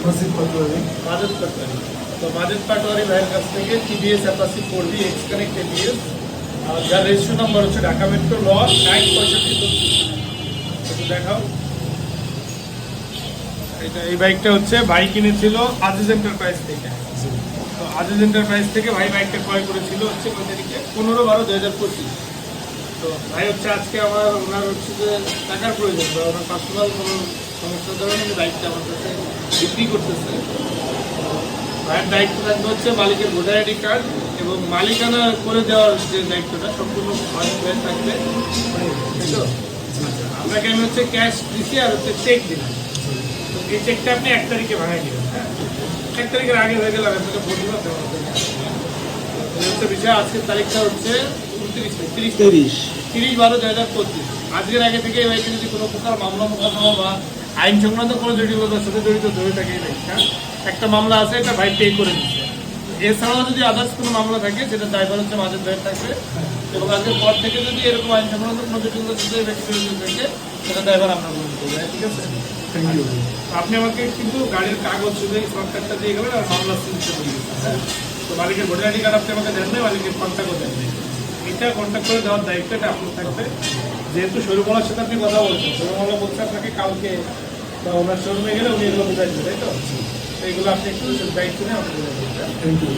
মাসিদ পাটোয়ারি। মাজেদ পাটোয়ারি। তো মাজেদ পাটোয়ারি ভাইয়ের কাছ থেকে TVS Apache 4V x connect ABS, যার রেজিস্ট্রেশন নাম্বার হচ্ছে ঢাকা মেট্রো ল 965। দেখাও, এই বাইকটা হচ্ছে ভাই কিনেছিল আজিজ এন্টারপ্রাইজ থেকে। তো আজিজ এন্টারপ্রাইজ থেকে ভাই বাইকটা ক্রয় করেছিল হচ্ছে কত তারিখে 15/12/2025। তো ভাই হচ্ছে আজকে ওনার হচ্ছে যে টাকার প্রয়োজন বা ওনার পার্সোনাল কোনো সমস্যার কারণে উনি বাইকটা আমার কাছে বিক্রি করতেছে। ভাইয়ের দায়িত্ব থাকবে হচ্ছে মালিকের ভোটার আইডি কার্ড এবং মালিকানা করে দেওয়ার যে দায়িত্বটা সম্পূর্ণ ভাই থাকবে। তো আপনাকে আমি হচ্ছে ক্যাশ দিচ্ছি আর হচ্ছে চেক দিলাম। তো এই চেকটা আপনি 1 তারিখে ভাঙাই দিবেন। হ্যাঁ, 1 তারিখের আগে হয়ে গেলে আপনাকে বলবো হচ্ছে বিষয়। আজকের তারিখটা হচ্ছে 30/12/2025। আজকের আগে থেকে এই বাইকে যদি কোনো প্রকার মামলা মোকদ্দমা বা আইন সংক্রান্ত কোনো জটিলতার সাথে জড়িত ধরে থাকে এই বাইকটা, একটা মামলা আছে, এটা ভাই পে করে দিচ্ছে। এছাড়াও যদি আদার্স কোনো মামলা থাকে সেটা ড্রাইভার হচ্ছে মাজেদ ভাইয়ের থাকবে, এবং আজকের পর থেকে যদি এরকম আইন সংক্রান্ত কোনো জটিলতার সাথে ব্যক্তি জড়িত থাকে সেটা ড্রাইভার আমরা গ্রহণ করবো। ঠিক আছে, থ্যাংক ইউ। আপনি আমাকে কিন্তু গাড়ির কাগজ শুধু এই সরকারটা দিয়ে গেলেন আর মামলা সিলতে দিয়ে দিচ্ছেন। হ্যাঁ, তো মালিকের ভোটার আইডি কার্ড আপনি আমাকে দেন নাই, মালিকের কন্ট্যাক্টও দেন নাই। এটা কন্ট্যাক্ট করে দেওয়ার দায়িত্বটা আপনার থাকবে। যেহেতু শোরুমওয়ালার সাথে আপনি কথা বলছেন, শোরুমওয়ালা বলছে আপনাকে কালকে বা ওনার শোরুমে গেলে উনি এগুলো বুঝাই দেবে, তাই তো? এইগুলো আপনি একটু দায়িত্ব নিয়ে আমাকে বুঝাই দেবেন। Thank you.